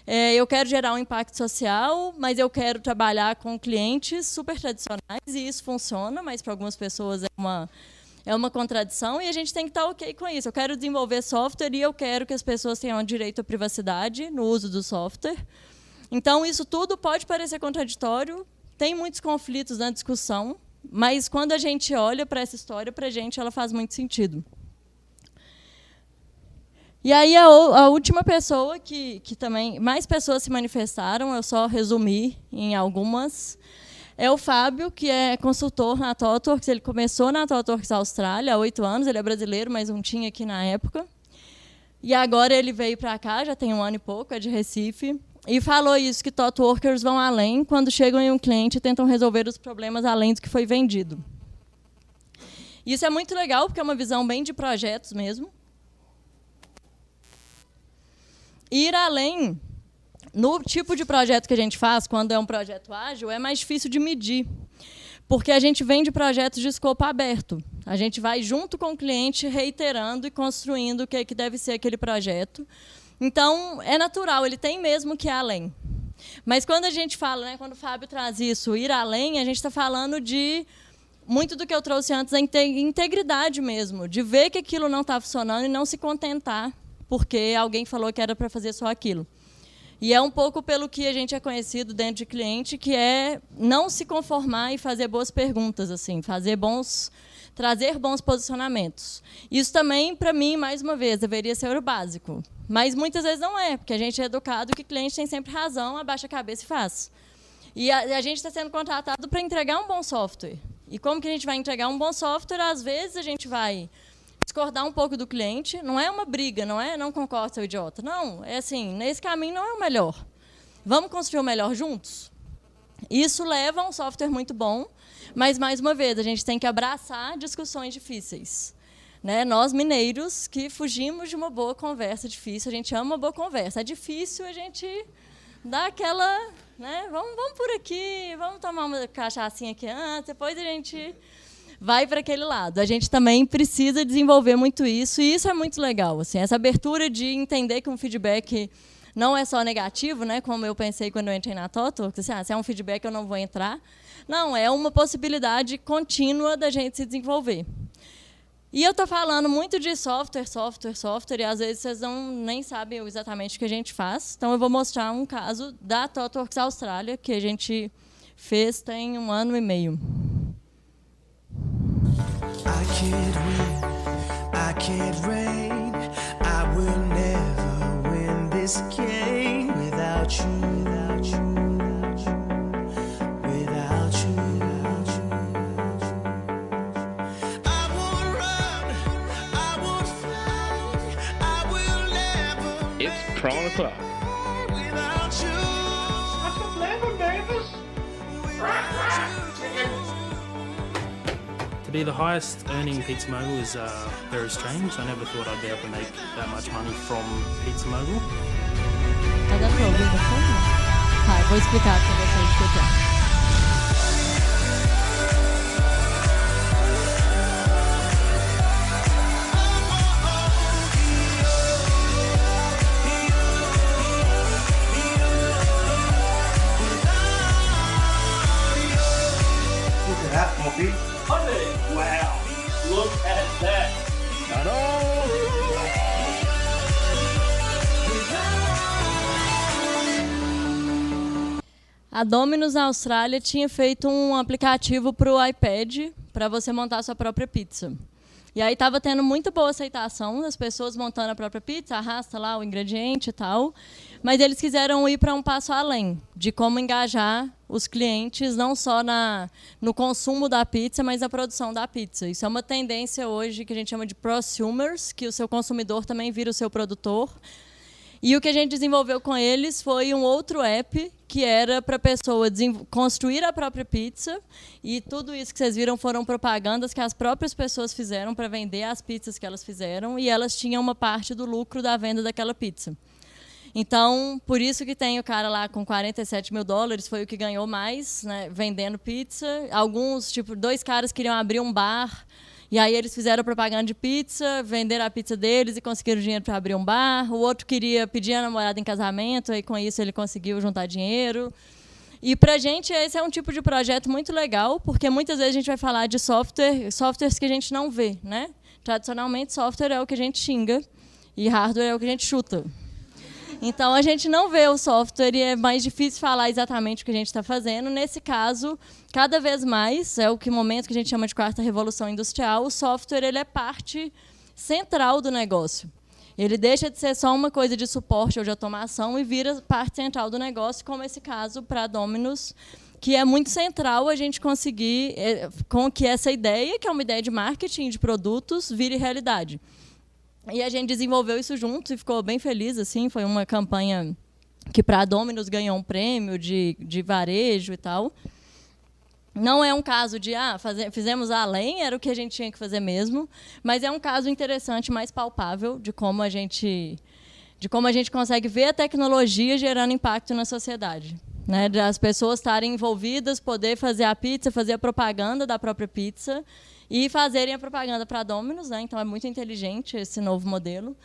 Eu quero gerar um impacto social, mas eu quero trabalhar com clientes super tradicionais, e isso funciona, mas para algumas pessoas é uma contradição, e a gente tem que estar ok com isso. Eu quero desenvolver software e eu quero que as pessoas tenham direito à privacidade no uso do software. Então, isso tudo pode parecer contraditório, tem muitos conflitos na discussão, mas quando a gente olha para essa história, para a gente, ela faz muito sentido. E aí, a última pessoa que também... Mais pessoas se manifestaram, eu só resumi em algumas... É o Fábio, que é consultor na ThoughtWorks. Ele começou na ThoughtWorks Austrália há 8 anos. Ele é brasileiro, mas não tinha aqui na época. E agora ele veio para cá, já tem 1 ano e pouco, é de Recife. E falou isso, que ThoughtWorkers vão além quando chegam em um cliente e tentam resolver os problemas além do que foi vendido. Isso é muito legal, porque é uma visão bem de projetos mesmo. Ir além... No tipo de projeto que a gente faz, quando é um projeto ágil, é mais difícil de medir, porque a gente vem de projetos de escopo aberto. A gente vai junto com o cliente reiterando e construindo o que deve ser aquele projeto. Então, é natural, ele tem mesmo que ir além. Mas quando a gente fala, né, quando o Fábio traz isso, ir além, a gente está falando de muito do que eu trouxe antes, a integridade mesmo, de ver que aquilo não está funcionando e não se contentar porque alguém falou que era para fazer só aquilo. E é um pouco pelo que a gente é conhecido dentro de cliente, que é não se conformar e fazer boas perguntas, assim, trazer bons posicionamentos. Isso também, para mim, mais uma vez, deveria ser o básico. Mas muitas vezes não é, porque a gente é educado que o cliente tem sempre razão, abaixa a cabeça e faz. E a gente está sendo contratado para entregar um bom software. E como que a gente vai entregar um bom software? Às vezes a gente vai discordar um pouco do cliente, não é uma briga, não é não concordo, seu idiota. Não, é assim, nesse caminho não é o melhor. Vamos construir o melhor juntos? Isso leva a um software muito bom, mas, mais uma vez, a gente tem que abraçar discussões difíceis. Né? Nós, mineiros, que fugimos de uma boa conversa difícil, a gente ama uma boa conversa. É difícil a gente dar aquela... Né? Vamos por aqui, vamos tomar uma cachaçinha aqui antes, depois a gente... vai para aquele lado. A gente também precisa desenvolver muito isso, e isso é muito legal. Assim, essa abertura de entender que um feedback não é só negativo, né, como eu pensei quando eu entrei na ThoughtWorks, assim, se é um feedback eu não vou entrar. Não, é uma possibilidade contínua da gente se desenvolver. E eu estou falando muito de software, e às vezes vocês nem sabem exatamente o que a gente faz. Então, eu vou mostrar um caso da ThoughtWorks Austrália, que a gente fez tem 1 ano e meio. I can't win, I can't reign, I will never win this game without you, without you, without you, without you. I won't run, I won't fly, I will never. It's Prawn O'Clock. Without you. What's the flavor, Davis? To be the highest earning pizza mogul is very strange. I never thought I'd be able to make that much money from Pizza Mogul. Tá dando pra ouvir no fundo? Tá, eu vou explicar para vocês o que é. A Domino's na Austrália tinha feito um aplicativo para o iPad para você montar a sua própria pizza. E aí estava tendo muita boa aceitação das pessoas montando a própria pizza, arrasta lá o ingrediente e tal. Mas eles quiseram ir para um passo além, de como engajar os clientes, não só no consumo da pizza, mas na produção da pizza. Isso é uma tendência hoje que a gente chama de prosumers, que o seu consumidor também vira o seu produtor. E o que a gente desenvolveu com eles foi um outro app que era para a pessoa construir a própria pizza, e tudo isso que vocês viram foram propagandas que as próprias pessoas fizeram para vender as pizzas que elas fizeram, e elas tinham uma parte do lucro da venda daquela pizza. Então, por isso que tem o cara lá com $47 mil, foi o que ganhou mais, né, vendendo pizza. Alguns, tipo, 2 caras queriam abrir um bar, e aí eles fizeram propaganda de pizza, venderam a pizza deles e conseguiram dinheiro para abrir um bar. O outro queria pedir a namorada em casamento, e com isso ele conseguiu juntar dinheiro. E para a gente esse é um tipo de projeto muito legal, porque muitas vezes a gente vai falar de softwares que a gente não vê, né? Tradicionalmente, software é o que a gente xinga e hardware é o que a gente chuta. Então, a gente não vê o software e é mais difícil falar exatamente o que a gente está fazendo. Nesse caso, cada vez mais, é o momento que a gente chama de 4ª revolução industrial, o software ele é parte central do negócio. Ele deixa de ser só uma coisa de suporte ou de automação e vira parte central do negócio, como esse caso para a Domino's, que é muito central a gente conseguir com que essa ideia, que é uma ideia de marketing de produtos, vire realidade. E a gente desenvolveu isso juntos e ficou bem feliz. Assim, foi uma campanha que, para a Domino's, ganhou um prêmio de varejo e tal. Não é um caso de fizemos além, era o que a gente tinha que fazer mesmo, mas é um caso interessante, mais palpável, de como a gente consegue ver a tecnologia gerando impacto na sociedade. Né? Das pessoas estarem envolvidas, poder fazer a pizza, fazer a propaganda da própria pizza, e fazerem a propaganda para a Domino's, né? Então é muito inteligente esse novo modelo.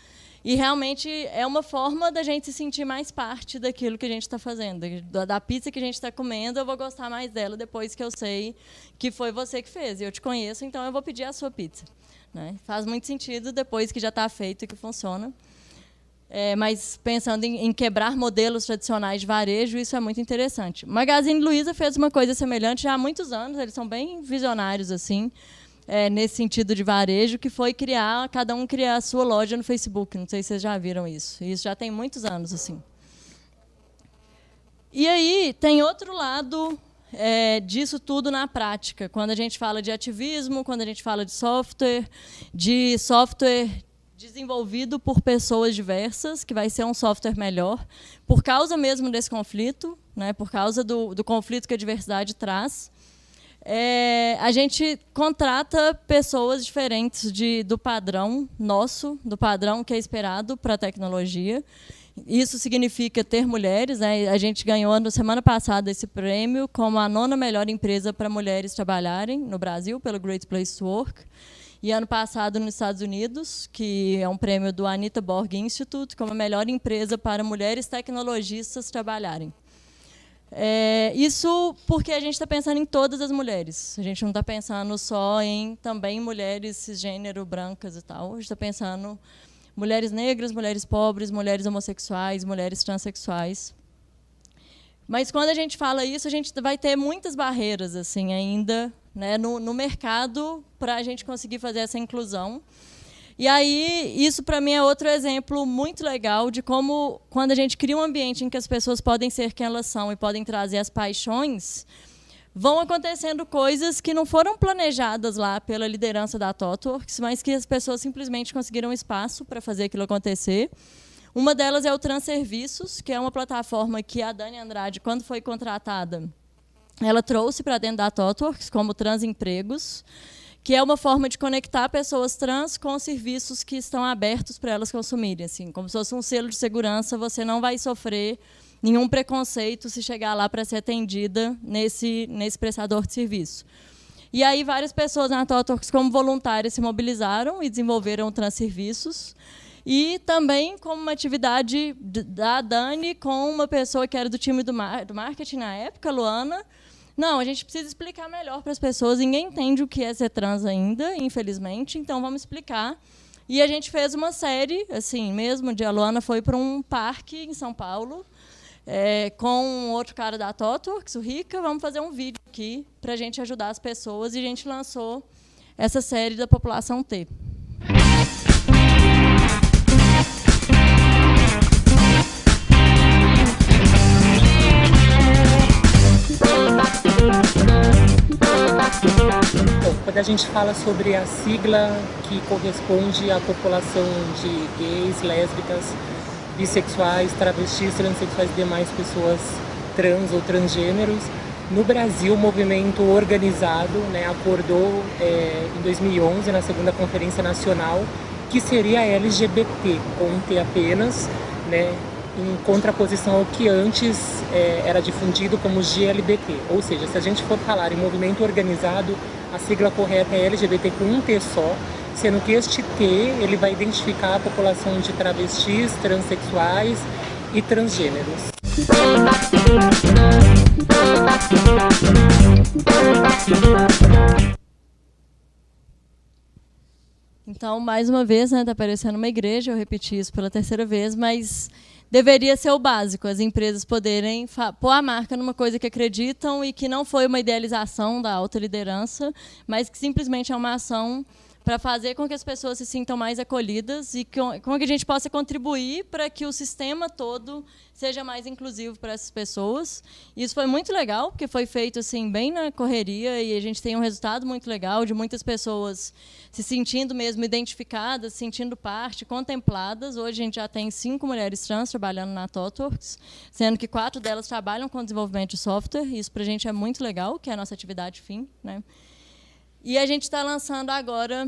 E realmente é uma forma da gente se sentir mais parte daquilo que a gente está fazendo. Da pizza que a gente está comendo, eu vou gostar mais dela depois que eu sei que foi você que fez. E eu te conheço, então eu vou pedir a sua pizza. Né? Faz muito sentido depois que já está feito e que funciona. Mas pensando em quebrar modelos tradicionais de varejo, isso é muito interessante. O Magazine Luiza fez uma coisa semelhante já há muitos anos, eles são bem visionários, assim, nesse sentido de varejo, que foi cada um criar a sua loja no Facebook. Não sei se vocês já viram isso. Isso já tem muitos anos. Assim. E aí tem outro lado disso tudo na prática. Quando a gente fala de ativismo, quando a gente fala de software desenvolvido por pessoas diversas, que vai ser um software melhor, por causa mesmo desse conflito, né, por causa do conflito que a diversidade traz. A gente contrata pessoas diferentes do padrão nosso, do padrão que é esperado para a tecnologia. Isso significa ter mulheres. Né? A gente ganhou, na semana passada, esse prêmio como a 9ª melhor empresa para mulheres trabalharem no Brasil, pelo Great Place to Work. E ano passado, nos Estados Unidos, que é um prêmio do Anita Borg Institute, como a melhor empresa para mulheres tecnologistas trabalharem. Isso porque a gente está pensando em todas as mulheres. A gente não está pensando só em também mulheres cisgênero, brancas e tal. A gente está pensando mulheres negras, mulheres pobres, mulheres homossexuais, mulheres transexuais. Mas quando a gente fala isso, a gente vai ter muitas barreiras assim ainda, né, no mercado para a gente conseguir fazer essa inclusão. E aí, isso, para mim, é outro exemplo muito legal de como, quando a gente cria um ambiente em que as pessoas podem ser quem elas são e podem trazer as paixões, vão acontecendo coisas que não foram planejadas lá pela liderança da ThoughtWorks, mas que as pessoas simplesmente conseguiram espaço para fazer aquilo acontecer. Uma delas é o Transserviços, que é uma plataforma que a Dani Andrade, quando foi contratada, ela trouxe para dentro da ThoughtWorks como Transempregos, que é uma forma de conectar pessoas trans com serviços que estão abertos para elas consumirem. Assim, como se fosse um selo de segurança, você não vai sofrer nenhum preconceito se chegar lá para ser atendida nesse prestador de serviço. E aí várias pessoas na ThoughtWorks, como voluntárias, se mobilizaram e desenvolveram Transserviços. E também como uma atividade da Dani com uma pessoa que era do time do marketing na época, Luana. Não, a gente precisa explicar melhor para as pessoas. Ninguém entende o que é ser trans ainda, infelizmente, então vamos explicar. E a gente fez uma série, assim mesmo, a Luana foi para um parque em São Paulo, com outro cara da ThoughtWorks, o Rica, vamos fazer um vídeo aqui para a gente ajudar as pessoas, e a gente lançou essa série da População T. Bom, quando a gente fala sobre a sigla que corresponde à população de gays, lésbicas, bissexuais, travestis, transexuais e demais pessoas trans ou transgêneros, no Brasil o movimento organizado, né, acordou em 2011, na segunda Conferência Nacional, que seria LGBT, com um T apenas, né, em contraposição ao que antes era difundido como GLBT. Ou seja, se a gente for falar em movimento organizado, a sigla correta é LGBT com um T só, sendo que este T ele vai identificar a população de travestis, transexuais e transgêneros. Então, mais uma vez, né, está aparecendo uma igreja, eu repeti isso pela terceira vez, mas deveria ser o básico, as empresas poderem pôr a marca numa coisa que acreditam e que não foi uma idealização da alta liderança, mas que simplesmente é uma ação para fazer com que as pessoas se sintam mais acolhidas e com que a gente possa contribuir para que o sistema todo seja mais inclusivo para essas pessoas. E isso foi muito legal, porque foi feito assim bem na correria, e a gente tem um resultado muito legal de muitas pessoas se sentindo mesmo identificadas, sentindo parte, contempladas. Hoje a gente já tem 5 mulheres trans trabalhando na ThoughtWorks, sendo que 4 delas trabalham com desenvolvimento de software. Isso para a gente é muito legal, que é a nossa atividade fim, né? E a gente está lançando agora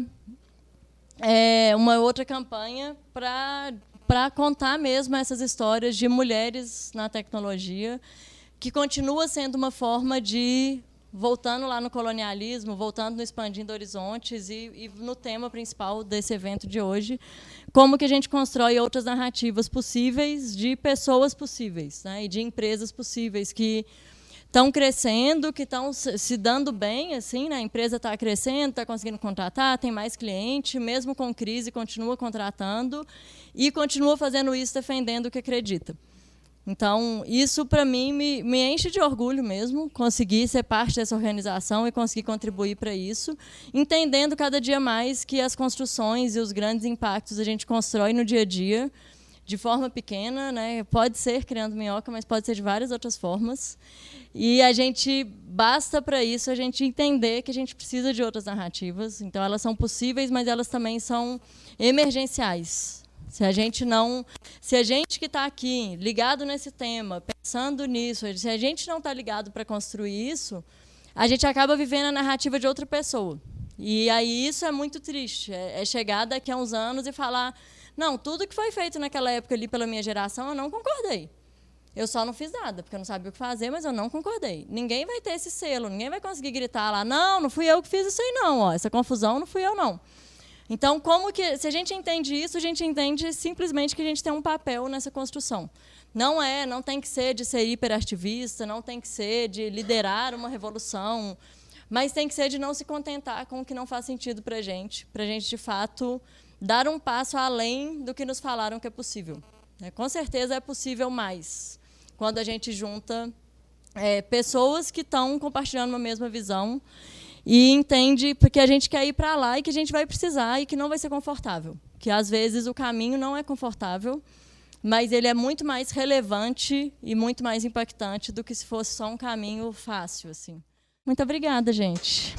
uma outra campanha para contar mesmo essas histórias de mulheres na tecnologia, que continua sendo uma forma de, voltando lá no colonialismo, voltando no Expandindo Horizontes e no tema principal desse evento de hoje, como que a gente constrói outras narrativas possíveis de pessoas possíveis, né, e de empresas possíveis que estão crescendo, que estão se dando bem, assim, né? A empresa está crescendo, está conseguindo contratar, tem mais cliente, mesmo com crise, continua contratando e continua fazendo isso defendendo o que acredita. Então, isso, para mim, me enche de orgulho mesmo, conseguir ser parte dessa organização e conseguir contribuir para isso, entendendo cada dia mais que as construções e os grandes impactos a gente constrói no dia a dia, de forma pequena, né? Pode ser criando minhoca, mas pode ser de várias outras formas. E a gente, basta para isso a gente entender que a gente precisa de outras narrativas. Então, elas são possíveis, mas elas também são emergenciais. Se a gente que está aqui, ligado nesse tema, pensando nisso, se a gente não está ligado para construir isso, a gente acaba vivendo a narrativa de outra pessoa. E aí isso é muito triste. É chegar daqui a uns anos e falar: não, tudo que foi feito naquela época ali pela minha geração, eu não concordei. Eu só não fiz nada, porque eu não sabia o que fazer, mas eu não concordei. Ninguém vai ter esse selo, ninguém vai conseguir gritar lá: não fui eu que fiz isso aí não, ó, essa confusão não fui eu não. Então, se a gente entende isso, a gente entende simplesmente que a gente tem um papel nessa construção. Não tem que ser de ser hiperativista, não tem que ser de liderar uma revolução, mas tem que ser de não se contentar com o que não faz sentido para a gente, de fato, dar um passo além do que nos falaram que é possível. Com certeza é possível mais, quando a gente junta pessoas que estão compartilhando uma mesma visão e entende porque a gente quer ir para lá e que a gente vai precisar e que não vai ser confortável. Que, às vezes, o caminho não é confortável, mas ele é muito mais relevante e muito mais impactante do que se fosse só um caminho fácil, assim. Muito obrigada, gente.